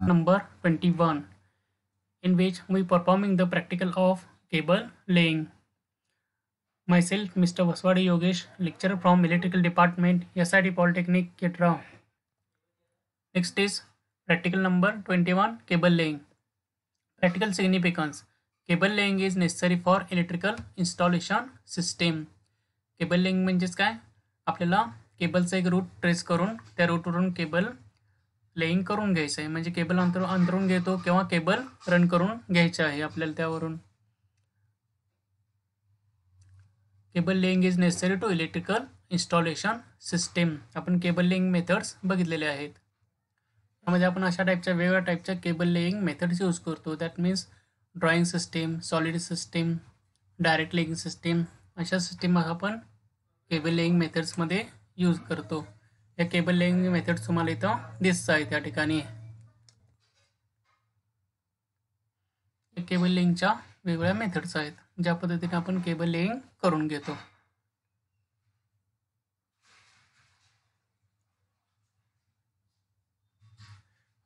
number 21, in which we performing the practical of cable laying. Myself, Mr. Vaswadi Yogesh, lecturer from Electrical Department, SIT Polytechnic, Ketra. Next is practical number 21, cable laying. Practical significance. Cable laying is necessary for electrical installation system. Cable laying म्हणजेच काय, आपल्याला केबलचा एक route trace करून त्या रूटवरून cable laying करून घ्यायचं आहे. म्हणजे केबल अंतरून घेतो किंवा केबल रन करून घ्यायचं आहे आपल्याला त्यावरून. Cable laying is necessary to electrical installation system. आपण केबल लेइंग मेथड्स बघितलेले आहेत. त्यामध्ये आपण अशा टाईपच्या वेगवेगळ्या टाईपच्या केबल लेइंग मेथड्स यूज करतो. That means drawing system, solid system, direct laying system, अशा सिस्टीम आपण केबल लेइंग मेथड्समध्ये यूज करतो. या केबल लेइंग मेथड्स तुम्हाला इथं दिसत आहेत त्या ठिकाणी. केबल लेइंगच्या वेगवेगळ्या मेथड्स आहेत ज्या पद्धतीने आपण केबल लेइंग करून घेतो.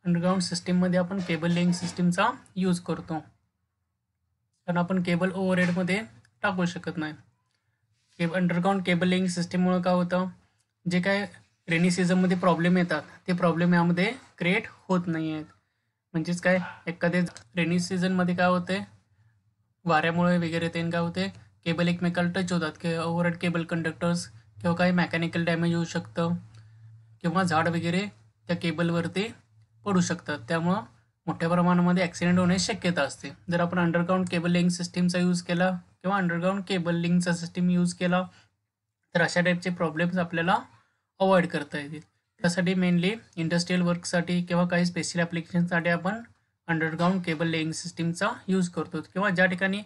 अंडरग्राउंड सिस्टीममध्ये आपण केबल लेइंग सिस्टीमचा यूज करतो, कारण आपण केबल ओव्हरहेडमध्ये टाकू शकत नाही. अंडरग्राउंड केबल लेइंग सिस्टीममुळे काय होतं, जे काय रेनी सीझनमध्ये प्रॉब्लेम येतात ते प्रॉब्लेम यामध्ये क्रिएट होत नाही आहेत. म्हणजेच काय, एखाद्या रेनी सीझनमध्ये काय होते, वाऱ्यामुळे वगैरे ते काय होते, केबल एकमेकाला टच होतात किंवा ओव्हरहेड केबल कंडक्टर्स किंवा काही मेकॅनिकल डॅमेज होऊ शकतं किंवा झाड वगैरे त्या केबलवरती पडू शकतात. त्यामुळं मोठ्या प्रमाणामध्ये ॲक्सिडेंट होण्याची शक्यता असते. जर आपण अंडरग्राउंड केबल लेइंग सिस्टीमचा यूज केला किंवा अंडरग्राउंड केबल लिंकचा सिस्टीम यूज केला तर अशा टाईपचे प्रॉब्लेम्स आपल्याला अवॉइड करता येतील. त्यासाठी मेनली इंडस्ट्रियल वर्कसाठी किंवा काही स्पेशल ॲप्लिकेशनसाठी आपण अंडरग्राउंड केबल लेइंग सिस्टीमचा यूज करतो. किंवा ज्या ठिकाणी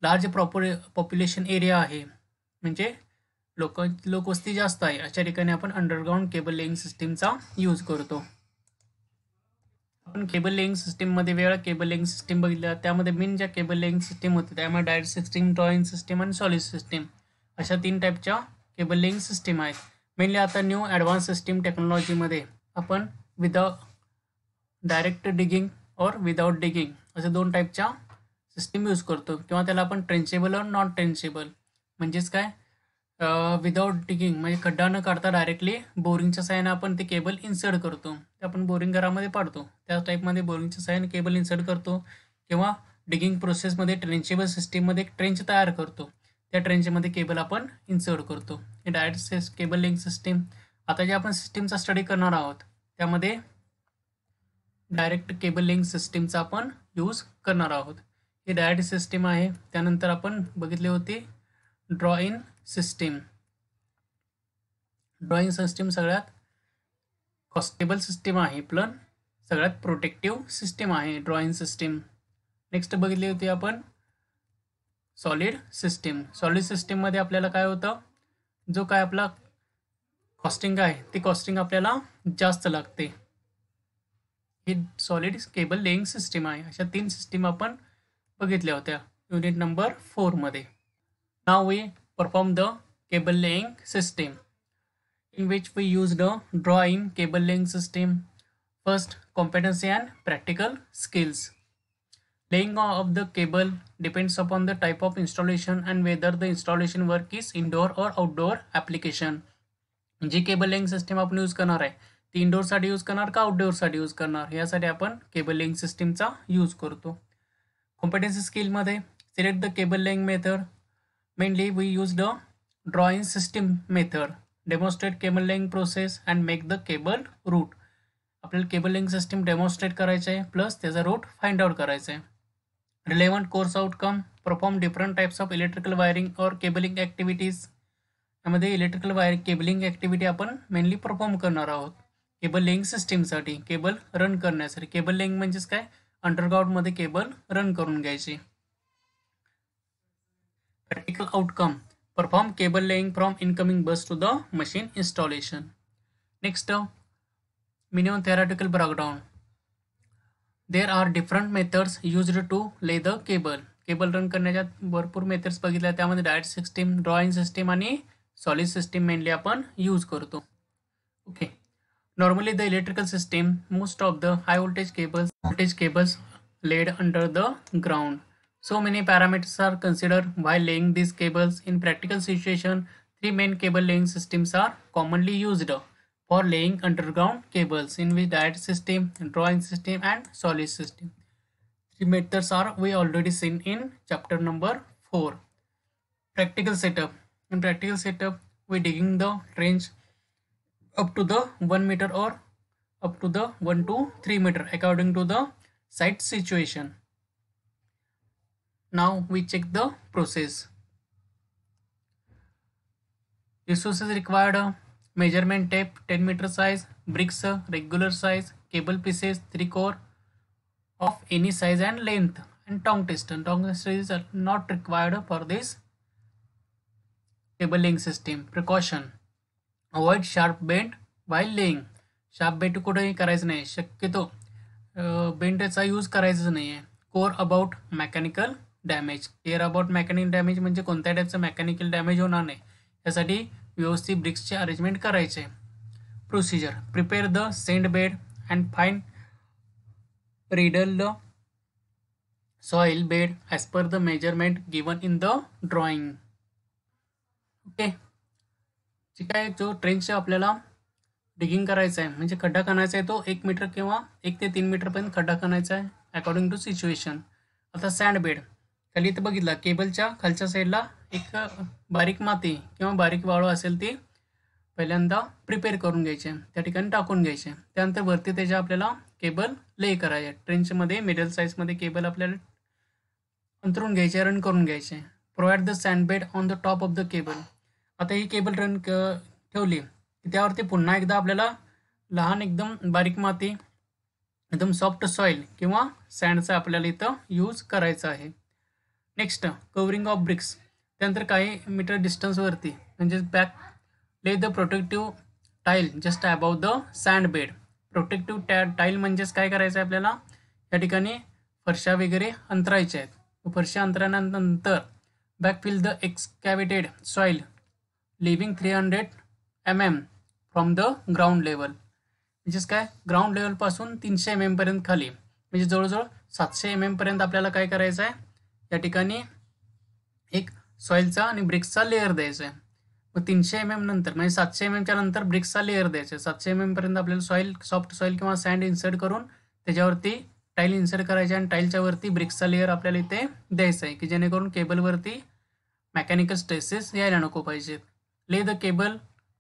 लार्ज पॉप्युलेशन एरिया आहे, म्हणजे लोकवस्ती जास्त आहे, अशा ठिकाणी आपण अंडरग्राउंड केबल लेइंग सिस्टीमचा यूज करतो. आपण केबल लेइंग सिस्टीममध्ये वेगळ्या केबल लेइंग सिस्टीम बघितल्या. त्यामध्ये मेन ज्या केबल लेइंग सिस्टीम होते त्यामध्ये डायरेक्ट सिस्टीम, ड्रॉइंग सिस्टीम आणि सॉलिड सिस्टीम अशा 3 टाईपच्या केबल लेइंग सिस्टीम आहेत. मेनली आता न्यू ॲडव्हान्स सिस्टीम टेक्नॉलॉजीमध्ये आपण विदाउट डायरेक्ट डिगिंग और विदाउट डिगिंग असे 2 टाईपच्या सिस्टीम यूज करतो. किंवा त्याला आपण ट्रेंचेबल और नॉन ट्रेंचेबल, म्हणजेच काय, विदाउट डिगिंग म्हणजे खड्डा न काढता डायरेक्टली बोरिंगच्या साहाय्याने आपण ते केबल इन्सर्ट करतो. ते आपण बोरिंग घरामध्ये पाडतो त्या टाईपमध्ये बोरिंगच्या साहाय्याने केबल इन्सर्ट करतो. किंवा डिगिंग प्रोसेसमध्ये ट्रेंचेबल सिस्टीममध्ये एक ट्रेंच तयार करतो, त्या ट्रेंचमध्ये केबल आपण इन्सर्ट करतो. हे डायरेक्ट केबल लिंक सिस्टीम. आता जे आपण सिस्टीमचा स्टडी करणार आहोत त्यामध्ये डायरेक्ट केबल लिंक सिस्टीमचा आपण यूज करणार आहोत. ही डायरेक्ट सिस्टीम आहे. त्यानंतर आपण बघितले होते ड्रॉइंग सिस्टीम. ड्रॉइंग सिस्टीम सगळ्यात कॉस्टेबल सिस्टीम आहे, प्लस सगळ्यात प्रोटेक्टिव्ह सिस्टीम आहे ड्रॉइंग सिस्टीम. नेक्स्ट बघितली होती आपण सॉलिड सिस्टीम. सॉलिड सिस्टीममध्ये आपल्याला काय होतं, जो काय आपला कॉस्टिंग आहे ती कॉस्टिंग आपल्याला जास्त लागते. ही सॉलिड केबल लेइंग सिस्टीम आहे. अशा 3 सिस्टीम आपण बघितल्या होत्या युनिट नंबर 4 मध्ये. Now we perform the cable laying system in which we used a drawing cable laying system. First, competency and practical skills. Laying of the cable depends upon the type of installation and whether the installation work is indoor or outdoor application. जी cable laying system आपण use करणार आहे ती indoor साठी use करणार का outdoor साठी use करणार, यासाठी आपण केबल लेइंग सिस्टीमचा यूज करतो. कॉम्पिटन्सी स्किलमध्ये select the cable laying method. Mainly we use the drawing system method. Demonstrate cable laying process and make the cable route. आपल्याला केबल लेइंग सिस्टीम डेमॉन्स्ट्रेट करायचं आहे प्लस त्याचा रूट फाइंड आउट करायचा आहे. Relevant course outcome. Perform different types of electrical wiring और cabling activities. यामध्ये electrical wire cabling activity आपण mainly perform करणार आहोत केबल लेइंग सिस्टीमसाठी, केबल रन करण्यासाठी. केबल लेइंग म्हणजेच काय, अंडरग्राउंडमध्ये केबल रन करून घ्यायची. Practical outcome. Perform cable laying from incoming bus to the machine installation. Next, minimum theoretical breakdown. There are different methods used to lay the cable. Cable run करण्याच्या भरपूर methods बघितल्या. त्यामध्ये direct system, drawing system आणि solid system mainly आपण use करतो. Okay. Normally the electrical system, most of the high voltage cables laid under the ground. So many parameters are considered while laying these cables. In practical situation, three main cable laying systems are commonly used for laying underground cables, in which direct system, drawing system and solid system. Three methods are we already seen in chapter number 4. Practical setup. In practical setup, we digging the trench up to the 1 meter or up to the 1 to 3 meter according to the site situation. Now we check the process. Resources required: measurement tape 10 meter size, bricks regular size, cable pieces 3 core of any size and length, and tongue tester. Tongue tester is not required for this cable laying system. Precaution: avoid sharp bend while laying. Sharp bend कुठेही करायचं नाही, शक्यतो बेंडचा use करायचाच नाही आहे. Core about mechanical damage. Care about mechanical damage म्हणजे कोणत्या टाईपचं mechanical damage होणार नाही यासाठी व्यवस्थित ब्रिक्सचे अरेंजमेंट करायचे. Procedure: prepare the sand bed and fine riddle the soil bed as per the measurement given in the drawing. Okay, जे काय जो ट्रेंच आपल्याला डिगिंग करायचा आहे म्हणजे खड्डा खणायचा आहे तो 1 मीटर किंवा 1 ते 3 मीटरपर्यंत खड्डा खणायचा आहे अकॉर्डिंग टू सिच्युएशन. आता सँड बेड खाली इथं बघितला केबलच्या खालच्या साईडला एक बारीक माती किंवा बारीक वाळू असेल ती पहिल्यांदा प्रिपेअर करून घ्यायचे, त्या ठिकाणी टाकून घ्यायचे. त्यानंतर वरती त्याच्या आपल्याला केबल ले करायचे. ट्रेंचमध्ये मिडल साईजमध्ये केबल आपल्याला अंतरून घ्यायचे, रन करून घ्यायचे. Provide the sand bed on the top of the cable. आता ही केबल रन ठेवली की त्यावरती पुन्हा एकदा आपल्याला लहान एकदम बारीक माती, एकदम सॉफ्ट सॉईल किंवा सँडचा आपल्याला इथं यूज करायचा आहे. Next covering of bricks. त्यानंतर काही मीटर डिस्टन्सवरती म्हणजे back lay the protective tile just above the sand bed. Protective tile म्हणजेच काय करायचं आहे आपल्याला या ठिकाणी फरशा वगैरे अंतरायच्या आहेत. फरशा अंतरानंतर backfill the excavated soil leaving 300 mm from the ground level. म्हणजेच काय ग्राउंड लेवलपासून 300 mm पर्यंत खाली म्हणजे जवळजवळ 700 mm पर्यंत आपल्याला काय करायचं आहे या ठिकाणी एक सॉईलचा आणि ब्रिक्सचा लेअर द्यायचा आहे. मग 300 mm नंतर म्हणजे 700 mm च्या नंतर ब्रिक्सचा लेअर द्यायचा आहे. 700 mm पर्यंत आपल्याला सॉईल, सॉफ्ट सॉईल किंवा सँड इन्सर्ट करून त्याच्यावरती टाईल इन्सर्ट करायचे आणि टाईलच्या वरती ब्रिक्सचा लेअर आपल्याला इथे द्यायचा आहे की जेणेकरून केबलवरती मेकॅनिकल स्ट्रेसेस यायला नको पाहिजेत. Lay the cable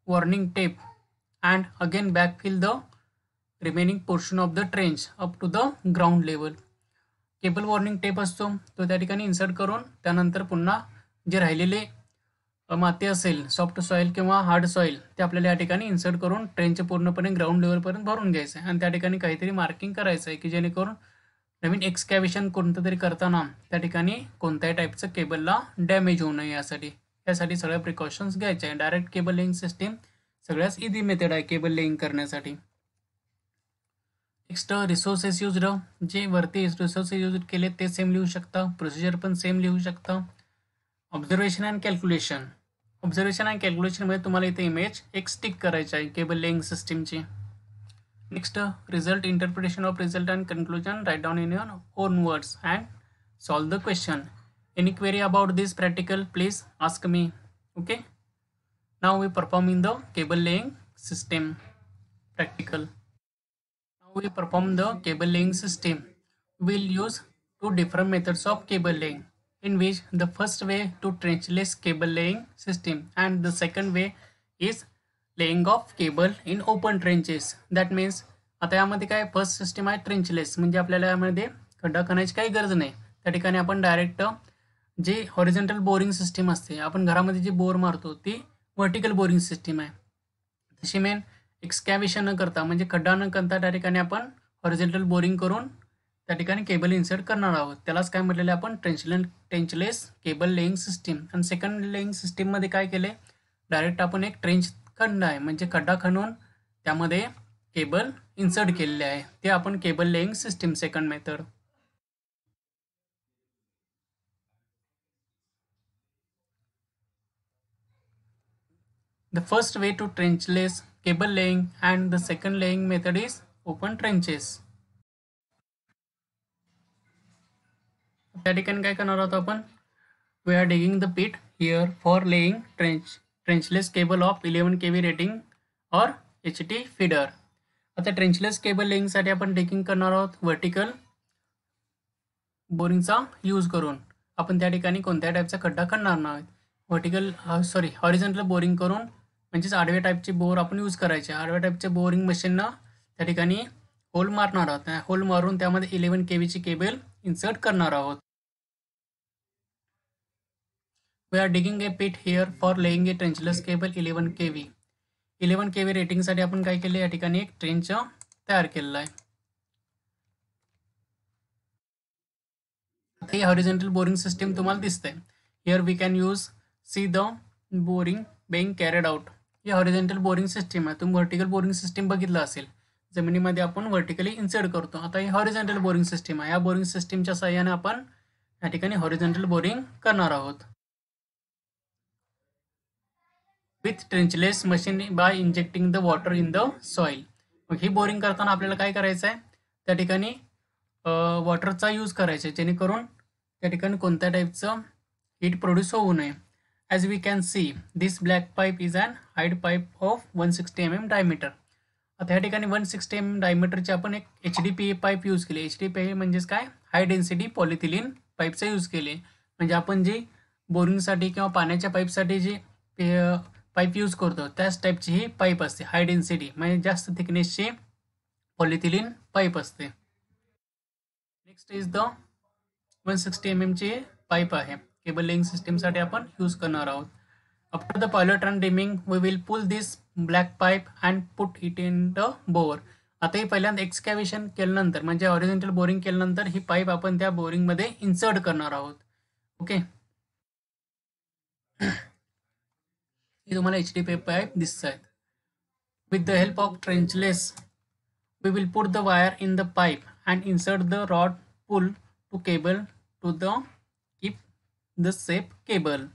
warning tape and again backfill the remaining portion of the trench up to the ground level. Cable warning tape असतो तो त्या ठिकाणी इन्सर्ट करून त्यानंतर पुन्हा जे राहिलेले माती असेल सॉफ्ट सॉईल किंवा हार्ड सॉईल ते आपल्याला या ठिकाणी इन्सर्ट करून ट्रेनचे पूर्णपणे ग्राउंड लेवलपर्यंत भरून घ्यायचं आहे आणि त्या ठिकाणी काहीतरी मार्किंग करायचं आहे की जेणेकरून नवीन एक्सकॅव्हेशन कोणतं तरी करताना त्या ठिकाणी कोणत्याही टाईपचं केबलला डॅमेज होऊ नये यासाठी सगळ्या प्रिकॉशन्स घ्यायचे आहे. डायरेक्ट केबल लेईंग सिस्टीम सगळ्यात इझी मेथड आहे केबल लेईंग करण्यासाठी. Next resources used. जे वरती रिसोर्सेस यूज केले ते सेम लिहू शकता, प्रोसिजर पण सेम लिहू शकता. Observation and calculation. Observation and कॅल्क्युलेशनमध्ये तुम्हाला इथे इमेज एक स्टिक करायची आहे केबल लेईंग सिस्टीमची. Next result, interpretation of result and conclusion. Write down in your own words and solve the question. Any query about this practical, please ask me. Okay. Now we perform in the cable laying system practical. Now we perform the cable laying system. We will use two different methods of cable laying, in which the first way to trenchless cable laying system and the second way is laying of cable in open trenches. That means आता यामध्ये काय first system आहे ट्रेंचलेस म्हणजे आपल्याला यामध्ये खड्डा खणायची काही गरज नाही. त्या ठिकाणी आपण डायरेक्ट जे हॉरिझॉन्टल बोरिंग सिस्टीम असते आपण घरामध्ये जी बोर मारतो ती व्हर्टिकल बोरिंग सिस्टीम आहे. तशी मेन एक्सकॅव्हेशन न करता म्हणजे खड्डा न करता त्या ठिकाणी आपण हॉरिझॉन्टल बोरिंग करून त्या ठिकाणी केबल इन्सर्ट करणार आहोत. त्यालाच काय म्हटलेलं आपण ट्रेंचलेस केबल लेईंग सिस्टीम. आणि सेकंड लेईंग सिस्टीममध्ये काय केले डायरेक्ट आपण एक ट्रेंच खंड आहे म्हणजे खड्डा खणून त्यामध्ये केबल इन्सर्ट केलेले आहे ते आपण cable laying system second method. The first way to trenchless cable laying, and the second laying method is open trenches. त्या ठिकाणी काय करणार आहोत आपण, we are digging the pit here for laying trenchless cable of 11 kV rating or HT feeder. आता ट्रेंचलेस cable laying साठी आपण digging करणार आहोत व्हर्टिकल बोरिंगचा यूज करून. आपण त्या ठिकाणी कोणत्या टाईपचा खड्डा करणार नाही, हॉरिझॉन्टल बोरिंग करून, म्हणजेच आडव्या टाईपचे बोर आपण यूज करायचे. आडव्या टाईपचे बोरिंग मशीननं त्या ठिकाणी होल मारणार आहोत. होल मारून त्यामध्ये 11 kV ची केबल इन्सर्ट करणार आहोत. We are digging a pit here for laying a trenchless cable 11 kV. 11 kV रेटिंगसाठी आपण काय केले, या ठिकाणी एक ट्रेंच तयार केलेला आहे. आता ही हॉरिझॉन्टल बोरिंग सिस्टीम तुम्हाला दिसते. Here we can use see the boring being carried out. ही हॉरिझॉन्टल बोरिंग सिस्टीम आहे. तुम्ही व्हर्टिकल बोरिंग सिस्टीम बघितलं असेल, जमिनीमध्ये आपण व्हर्टिकली इन्सर्ट करतो. आता ही हॉरिझॉन्टल बोरिंग सिस्टीम आहे. या बोरिंग सिस्टीमच्या सहाय्याने आपण या ठिकाणी हॉरिझॉन्टल बोरिंग करणार आहोत. With trenchless machine by injecting the water in the soil. मग ही बोरिंग करताना आपल्याला काय करायचं आहे, त्या ठिकाणी वॉटरचा यूज करायचा आहे, जेणेकरून त्या ठिकाणी कोणत्या टाईपचं हीट प्रोड्यूस होऊ नये. As we can see this black pipe is an hide pipe of 160 mm diameter. आता या ठिकाणी 160 mm डायमीटरची आपण एक HDPE पाईप यूज केली. HDPE म्हणजेच काय, हाय डेन्सिटी पॉलिथिलीन पाईपचा यूज केले. म्हणजे आपण जी बोरिंगसाठी किंवा पाण्याच्या पाईपसाठी जी पाईप यूज करतो त्याच टाईपची ही पाईप असते. हाय डेन्सिटी म्हणजे जास्त थिकनेसची पॉलिथिलीन पाईप असते. नेक्स्ट इज द 160 mm ची पाईप आहे. केबल लेइंग सिस्टीमसाठी आपण यूज करणार आहोत. After the pilot run dimming we will pull this black pipe and put it in the bore. आता ही पहिल्यांदा एक्सकॅव्हेशन केल्यानंतर म्हणजे हॉरिझॉन्टल बोरिंग केल्यानंतर ही पाईप आपण त्या बोरिंगमध्ये इन्सर्ट करणार आहोत. ओके, हे तुम्हाला HDPE पाईप दिसत आहेत. With the help of trenchless we will put the wire in the pipe and insert the rod pull to cable to the keep the safe cable.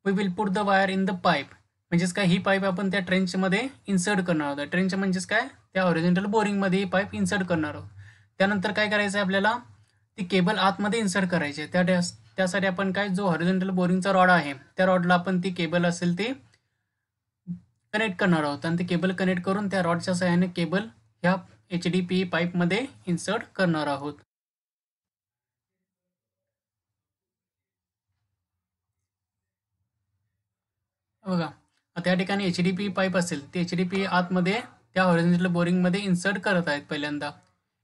We will put the wire in the pipe म्हणजेच काय, ही pipe आपण त्या ट्रेंचमध्ये insert करणार आहोत. Trench म्हणजेच काय, त्या horizontal बोरिंगमध्ये ही pipe insert करणार आहोत. त्यानंतर काय करायचं आहे, आपल्याला ती केबल आतमध्ये इन्सर्ट करायची आहे. त्यासाठी आपण काय, जो हॉरिझॉन्टल बोरिंगचा रॉड आहे त्या रॉडला आपण ती केबल असेल ती कनेक्ट करणार आहोत. आणि ते केबल कनेक्ट करून त्या रॉडच्या सहाय्याने केबल ह्या HDPE पाईपमध्ये इन्सर्ट करणार आहोत. बघा, आता या ठिकाणी HDPE पाईप असेल ते HDPE आतमध्ये त्या हॉरिझॉन्टल बोरिंगमध्ये इन्सर्ट करत आहेत. पहिल्यांदा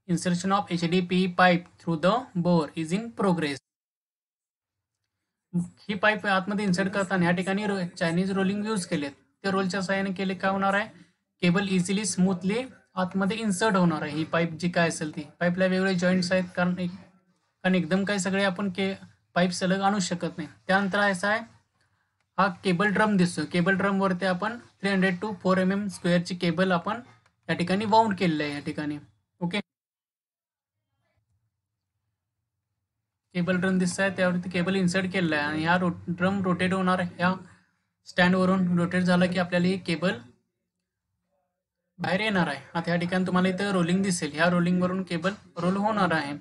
insertion of HDPE pipe through the bore is in progress. He pipe आतमध्ये इन्सर्ट करताना या ठिकाणी चायनीज रोलिंग यूज केलेत. ते रोलच्या सहाय्याने केले काय होणार आहे, केबल इझिली स्मूथली आतमध्ये इन्सर्ट होणार आहे. ही पाईप जी काय असेल ती पाईपला वेगवेगळे जॉईंट्स आहेत, कारण एकदम काय सगळे आपण पाईप सलग आणू शकत नाही. त्यानंतर असं आहे, हा केबल ड्रम दिसतो. केबल ड्रमवरती आपण 300 to 4 mm स्क्वेअरची केबल आपण या ठिकाणी वाउंड केलेलं आहे. या ठिकाणी ओके, केबल ड्रम दिसत आहे, त्यावरती केबल इन्सर्ट केलेला आहे. आणि हा ड्रम रोटेट होणार आहे. ह्या स्टँडवरून रोटेट झालं की आपल्याला ही केबल बाहेर येणार आहे. आता या ठिकाणी तुम्हाला इथं रोलिंग दिसेल. ह्या रोलिंगवरून केबल रोल होणार आहे.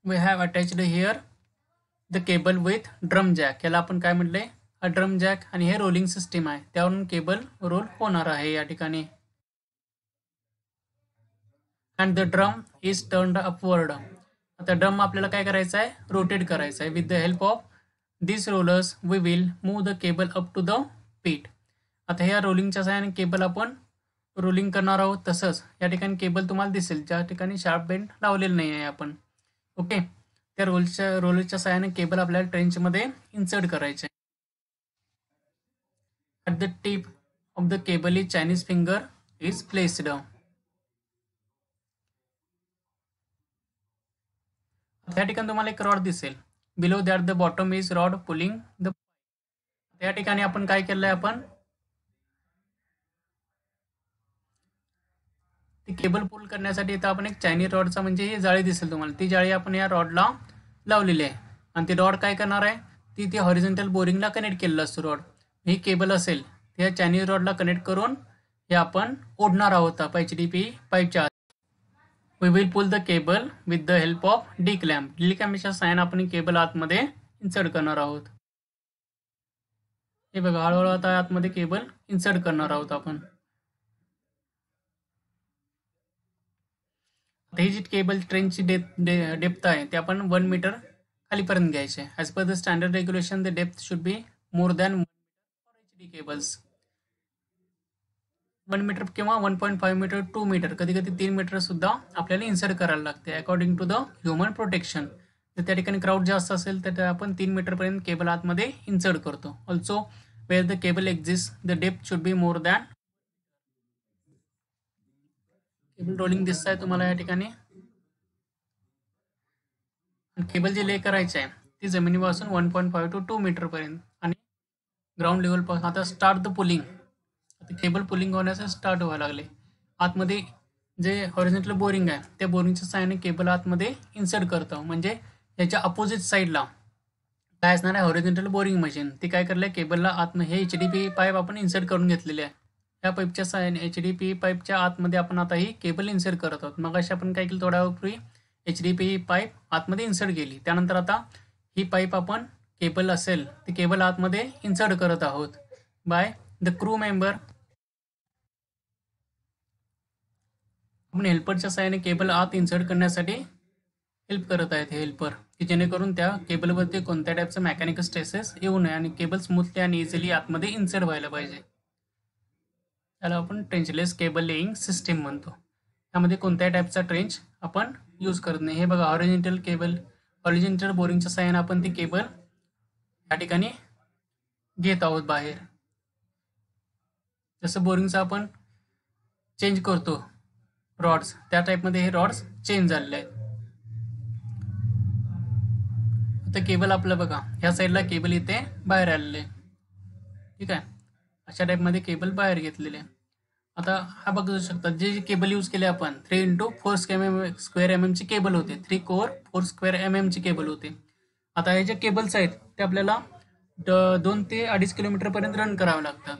We have attached here the cable with drum jack. याला आपण काय म्हटलंय, हा ड्रम जॅक आणि हे रोलिंग सिस्टीम आहे, त्यावरून केबल रोल होणार आहे या ठिकाणी. And the drum is turned upward. आता ड्रम आपल्याला काय करायचं आहे, रोटेट करायचं आहे. With the help of this rollers we will move the cable up to the pit. आता ह्या रोलिंगच्या सहाय्याने केबल आपण रोलिंग करणार आहोत. तसंच या ठिकाणी केबल तुम्हाला दिसेल, ज्या ठिकाणी शार्प बेंड लावलेलं नाही आहे आपण. ओके, त्या रोलरच्या सहाय्याने केबल आपल्याला ट्रेंचमध्ये इन्सर्ट करायचे. At the tip of the cable is Chinese finger is placed. या ठिकाणी तुम्हाला एक रॉड दिसेल. Below that the bottom is rod pulling the. या ठिकाणी आपण काय केलंय, आपण ती केबल पुल करण्यासाठी इथं आपण एक चायनीज रॉडचा म्हणजे ही जाळी दिसेल तुम्हाला, ती जाळी आपण या रॉडला लावलेली आहे. आणि ती रॉड काय करणार आहे, ती हॉरिझॉन्टल बोरिंगला कनेक्ट केलेलं असतं रॉड. ही केबल असेल त्या चायनीज रॉडला कनेक्ट करून हे आपण ओढणार आहोत HDPE पाईपच्या आत. We will pull the cable with the help of D clamp. D क्लॅम्पच्या साहाय्याने आपण केबल आतमध्ये इन्सर्ट करणार आहोत. हे बघा, हळूहळू आता आतमध्ये केबल इन्सर्ट करणार आहोत आपण. ही जी केबल ट्रेनची डेप्थ आहे ते आपण 1 मीटर खालीपर्यंत घ्यायचे. As per the standard regulation the depth should be more than 1 meter for HD cables. 1 meter किंवा 1.5 मीटर, 2 मीटर, कधी कधी 3 मीटर सुद्धा आपल्याला इन्सर्ट करायला लागते according to the human protection. तर त्या ठिकाणी क्राऊड जास्त असेल तर आपण 3 मीटरपर्यंत केबल आतमध्ये इन्सर्ट करतो. Also where the cable exist the depth should be more than. Cable rolling दिसत आहे तुम्हाला या ठिकाणी. केबल जे ले करायचे आहे ती जमिनीपासून 1.5 to 2 मीटरपर्यंत आणि ग्राउंड लेवलपासून. आता स्टार्ट द पुलिंग. आता केबल पुलिंग होण्याचं स्टार्ट व्हायला लागले. आतमध्ये जे हॉरिझॉन्टल बोरिंग आहे त्या बोरिंगच्या साहाय्याने केबल आतमध्ये इन्सर्ट करतो. म्हणजे याच्या अपोजिट साईडला काय असणार आहे, हॉरिझॉन्टल बोरिंग मशीन. ती काय करले, केबलला आतमध्ये हे HDPE पाईप आपण इन्सर्ट करून घेतलेले आहे. या पाईपच्या साहाय्याने HDPE पाईपच्या आतमध्ये आपण आता ही केबल इन्सर्ट करत आहोत. मग अशी आपण काय केलं, थोड्या वेळापूर्वी HDPE पाईप आतमध्ये इन्सर्ट केली. त्यानंतर आता ही पाईप आपण केबल असेल ती केबल आतमध्ये इन्सर्ट करत आहोत बाय द क्रू मेंबर. आपण हेल्परच्या साहाय्याने केबल आत इन्सर्ट करण्यासाठी हेल्प करत आहेत हे हेल्पर, की जेणेकरून त्या केबलवरती कोणत्या टाईपचं मेकॅनिकल स्ट्रेसेस येऊ नये आणि केबल स्मूथली आणि इझिली आतमध्ये इन्सर्ट व्हायला पाहिजे. त्याला आपण ट्रेंचलेस केबल लेईंग सिस्टीम म्हणतो. त्यामध्ये कोणत्याही टाईपचा ट्रेंच आपण यूज करत नाही. हे बघा, हॉरिझॉन्टल बोरिंगच्या साहाय्याने आपण ती केबल या ठिकाणी घेत आहोत बाहेर. जसं बोरिंगचं आपण चेंज करतो रॉड्स, त्या टाईपमध्ये हे रॉड्स चेंज झालेले आहेत. आता केबल आपलं बघा, ह्या साईडला केबल इथे बाहेर आलेले आहे. ठीक आहे, अशा टाईपमध्ये केबल बाहेर घेतलेले. आता हा बघू शकता, जे केबल यूज केले आपण 3 into 4 स्क्वेअर mm ची केबल होते. 3 core 4 स्क्वेअर mm ची केबल होते. आता हे जे केबल्स आहेत ते आपल्याला 2 ते 2.5 किलोमीटरपर्यंत रन करावं लागतं.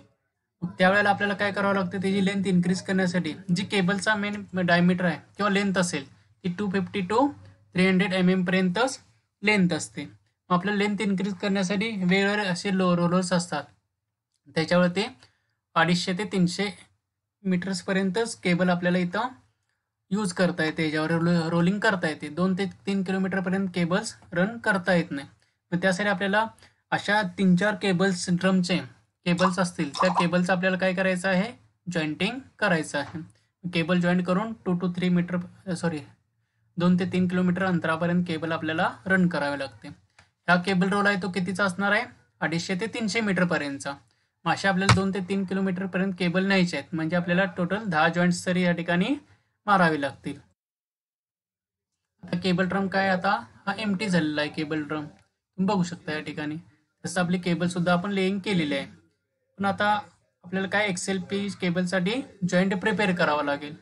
त्यावेळेला आपल्याला काय करावं लागतं, त्याची लेंथ इन्क्रीज करण्यासाठी जी केबलचा मेन डायमीटर आहे किंवा लेंथ असेल ती 250 to 300 mm पर्यंतच लेंथ असते. मग आपल्याला लेंथ इन्क्रीज करण्यासाठी वेगवेगळे असे रोलर्स असतात, त्याच्यावर ते 250 ते 300 मीटर्सपर्यंतच केबल आपल्याला इथं यूज करता येते, याच्यावर रोलिंग करता येते. 2 ते 3 किलोमीटरपर्यंत केबल्स रन करता येत नाही. मग त्यासाठी आपल्याला अशा 3-4 केबल्स, ड्रमचे केबल्स असतील त्या केबलचं आपल्याला काय करायचं आहे, जॉईंटिंग करायचं आहे. केबल जॉईंट करून 2 ते 3 किलोमीटर अंतरापर्यंत केबल आपल्याला रन करावे लागते. हा केबल रोल आहे तो कितीचा असणार आहे, 250 ते 300 मीटरपर्यंतचा. अशा आपल्याला 2 ते 3 किलोमीटरपर्यंत केबल न्यायचे आहेत, म्हणजे आपल्याला टोटल 10 जॉईंट्स तरी या ठिकाणी मारावे लागतील. आता केबल ड्रम काय, आता हा एम्प्टी झालेला आहे केबल ड्रम, तुम्ही बघू शकता या ठिकाणी. तसं आपली केबल सुद्धा आपण लेईंग केलेली आहे. पण आता आपल्याला काय XLP केबलसाठी जॉईंट प्रिपेअर करावं लागेल.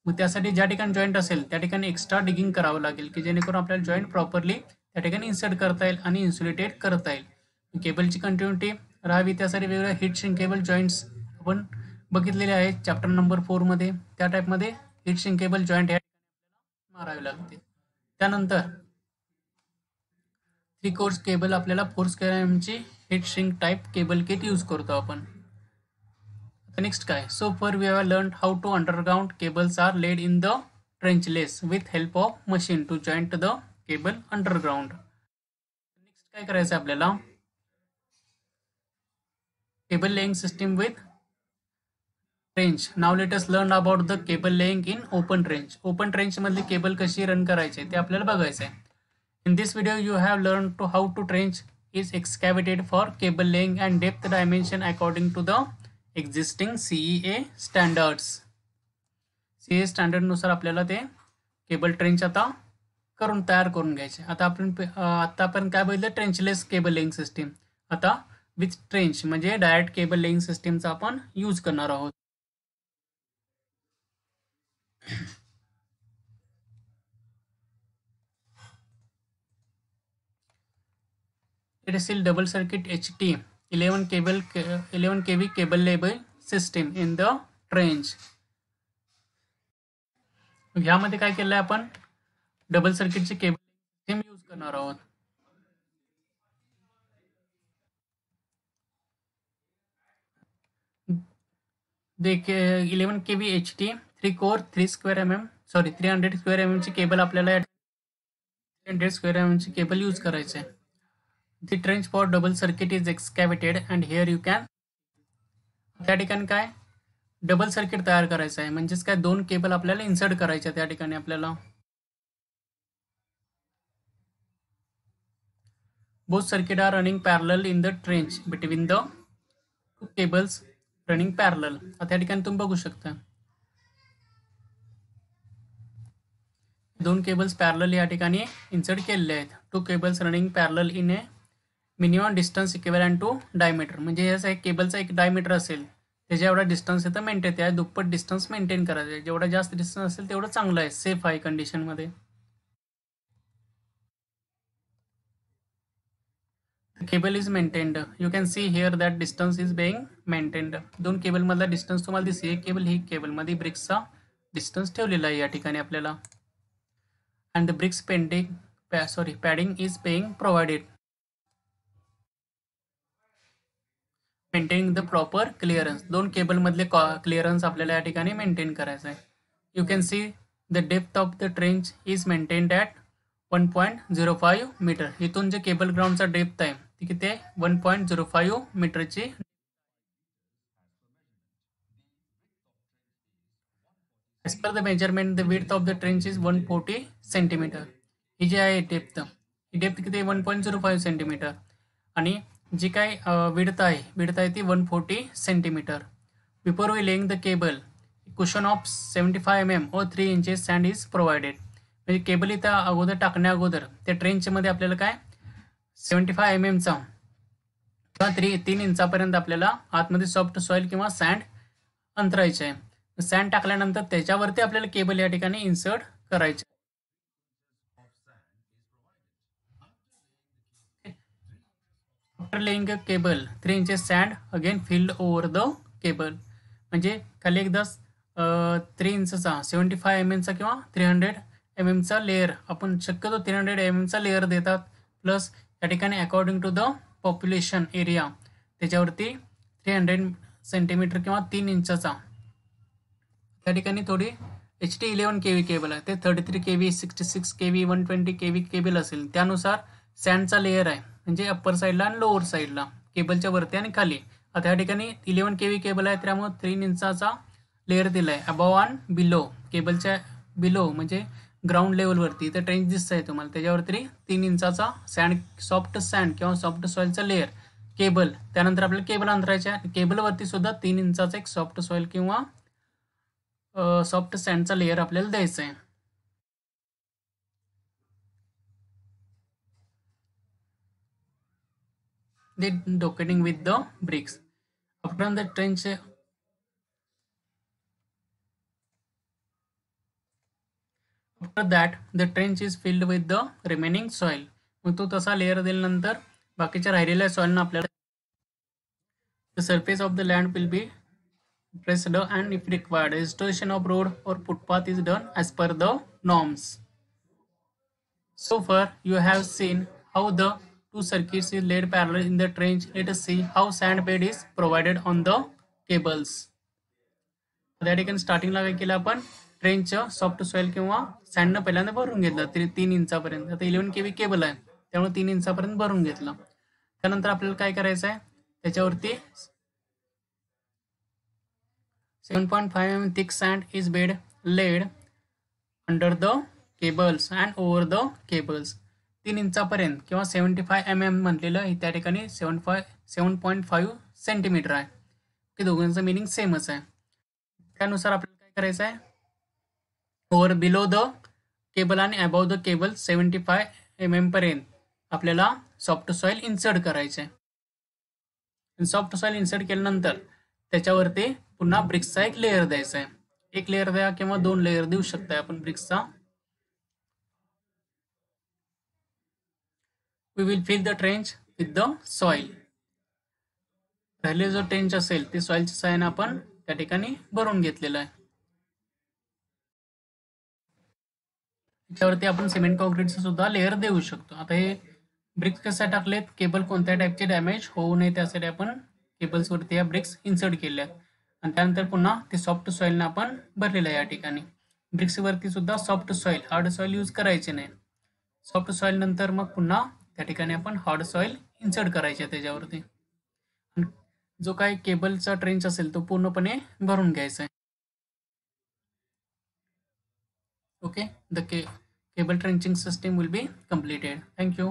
मग त्यासाठी ज्या ठिकाणी जॉईंट असेल त्या ठिकाणी एक्स्ट्रा डिगिंग करावं लागेल, की जेणेकरून आपल्याला जॉईंट प्रॉपरली त्या ठिकाणी इन्सर्ट करता येईल आणि इन्सुलेटेड करता येईल. केबलची कंटिन्युटी राहावी त्यासाठी वेगवेगळ्या हीट श्रिंकेबल जॉईंट्स आपण बघितलेले आहेत चॅप्टर नंबर 4 मध्ये. त्या टाईपमध्ये हीट श्रिंकेबल जॉईंट या ठिकाणी मारावे लागते. त्यानंतर 3 कोर्स केबल आपल्याला 4 स्क्वेअर mm ची heat shrink type cable kit use करतो आपण. नेक्स्ट काय, so for we have learn how to underground cables are laid in the trenchless with help of machine to joint the cable underground. Next काय करायचं आपल्याला, cable laying system with trench. Now let us learn about the cable laying in open trench. Open trench मधली cable कशी run करायची ते आपल्याला बघायचं आहे. In this video you have learn to how to trench is excavated for cable laying and depth dimension according to the existing CEA standards. CEA स्टँडर्डनुसार आपल्याला ते केबल ट्रेंच आता तयार करून घ्यायचे. आता आपण काय बघितलं, ट्रेंचलेस केबल लेइंग सिस्टीम. आता विथ ट्रेंच म्हणजे डायरेक्ट केबल लेइंग सिस्टीमचा आपण यूज करणार आहोत. It is still double circuit HT 11 kV cable label system in the trench. ह्यामध्ये काय केलंय आपण डबल सर्किटची केबल सिस्टीम यूज करणार आहोत. देखील 11 kV HT 3 core 300 square mm ची केबल आपल्याला 300 स्क्वेअर mm ची केबल यूज करायची आहे. The trench for double circuit is excavated and here you can त्या ठिकाणी काय डबल सर्किट तयार करायचं आहे, म्हणजेच काय दोन केबल आपल्याला इन्सर्ट करायच्या त्या ठिकाणी आपल्याला. Both circuit are running parallel in the trench between the two cables running parallel. त्या ठिकाणी तुम्ही बघू शकता दोन केबल्स पॅरलल या ठिकाणी इन्सर्ट केलेले आहेत. Two cables running parallel in a minimum distance equivalent to diameter. म्हणजे याचा एक केबलचा एक डायमीटर असेल त्याच्या एवढा डिस्टन्स इथं मेंटेन त्या दुप्पट डिस्टन्स मेंटेन करायचं आहे. जेवढा जास्त डिस्टन्स असेल तेवढं चांगलं आहे, सेफ आहे कंडिशनमध्ये. Cable is maintained. You can see here that distance is being maintained. दोन केबलमधला डिस्टन्स तुम्हाला दिसते. एक केबल ही केबलमध्ये ब्रिक्सचा डिस्टन्स ठेवलेला आहे या ठिकाणी आपल्याला. And the bricks padding is being provided. Maintaining the proper clearance. दोन केबलमधले क्लिअरन्स आपल्याला या ठिकाणी मेंटेन करायचं आहे. You can see the depth of the trench is maintained at 1.05 meter. इथून जे केबल ग्राउंडचा डेप्थ आहे ती किती आहे 1.05 मीटरची. As per the measurement the width of the trench is 140 centimeter. ही जी आहे डेप्थ, ही डेप्थ किती आहे 1.05 सेंटीमीटर आणि जी काय विड्थ आहे ती 140 centimeter. Before we laying the cable cushion of 75 mm or 3 inches sand is provided. म्हणजे केबल इथं अगोदर टाकण्या अगोदर त्या ट्रेंचमध्ये आपल्याला काय 75 mm चा किंवा 3 इंचापर्यंत आपल्याला आतमध्ये सॉफ्ट सॉइल किंवा सँड अंतरायचे आहे. सँड टाकल्यानंतर त्याच्यावरती आपल्याला केबल या ठिकाणी इन्सर्ट करायचे. After laying a cable 3 inches sand again field over the cable. म्हणजे खाली एकदा 3 इंचचा 75 mm चा किंवा 300 mm चा लेअर, आपण शक्यतो 300 mm चा लेअर देतात. प्लस या ठिकाणी according to the population area त्याच्यावरती 300 सेंटीमीटर किंवा 3 इंचाचा त्या ठिकाणी थोडी HT 11 kV केबल आहे ते 33 kV 66 kV 120 kV केबल असेल. त्यानुसार सँडचा लेअर आहे म्हणजे अप्पर साईडला आणि लोअर साईडला केबलच्या वरती आणि खाली. आता या ठिकाणी 11 kV केबल आहे त्यामुळे 3 इंचाचा लेअर दिला आहे अबव अँड बिलो. केबलच्या बिलो म्हणजे ग्राउंड लेवलवरती तर ट्रेंच दिसत आहे तुम्हाला त्याच्यावरती 3 इंचाचा सॉफ्ट सँड किंवा सॉफ्ट सॉइलचा लेअर केबल. त्यानंतर आपल्याला केबल अंतरायच्या केबलवरती सुद्धा 3 इंचाचा एक सॉफ्ट सॉइल किंवा सॉफ्ट सँडचा लेअर आपल्याला द्यायचा आहे. The docketing with the bricks. After the trench, after that the trench is filled with the remaining soil. मग तो तसा लेअर दिल्यानंतर बाकीच्या राहिलेल्या सॉइलनं आपल्याला the surface of the land will be pressed and if required installation of road or footpath is done as per the norms. So far you have seen how the two circuits is laid parallel in the trench. Let us see how sand bed is provided on the cables. त्या ठिकाणी स्टार्टिंगला काय केलं आपण ट्रेनचं soft soil किंवा सँडनं पहिल्यांदा भरून घेतलं 3 इंचापर्यंत. आता 11 kV केबल आहे त्यामुळे 3 इंचापर्यंत भरून घेतलं. त्यानंतर आपल्याला काय करायचं आहे त्याच्यावरती 7.5 mm thick sand is bed laid under the cables and over the cables. 3 इंचापर्यंत किंवा 75 mm म्हटलेलं त्या ठिकाणी 7.5 सेंटीमीटर आहे की दोघांचं मिनिंग सेमच आहे. त्यानुसार आपल्याला काय करायचं आहे ओव्हर बिलो द केबल आणि अबव द केबल 75 mm पर्यंत आपल्याला सॉफ्ट सॉइल इन्सर्ट करायचे आहे. सॉफ्ट सॉइल इन्सर्ट केल्यानंतर त्याच्यावरती पुन्हा ब्रिक्सचा एक लेअर द्यायचा आहे. एक लेअर द्या किंवा 2 लेअर देऊ शकताय आपण ब्रिक्सचा. We will fill the trench with the soil. पहिले जो ट्रेंच असेल ते सॉइलच्या सहाय्याने आपण त्या ठिकाणी भरून घेतलेलं आहे. त्याच्यावरती आपण सिमेंट कॉन्क्रीटचं सुद्धा लेअर देऊ शकतो. आता हे ब्रिक्स कशा टाकलेत, केबल कोणत्या टाईपचे डॅमेज होऊ नये त्यासाठी आपण केबल्सवरती या ब्रिक्स इन्सर्ट केल्यात आणि त्यानंतर पुन्हा ते सॉफ्ट सॉइलने आपण भरलेलं आहे. या ठिकाणी ब्रिक्सवरती सुद्धा soft soil, hard soil use करायचे नाही. सॉफ्ट सॉइल नंतर मग पुन्हा त्या ठिकाणी आपण हार्ड सॉइल इन्सर्ट करायचे त्याच्यावरती. जो काही केबलचा ट्रेंच असेल तो पूर्णपणे भरून घ्यायचा आहे. Okay, the cable trenching system will be completed. Thank you.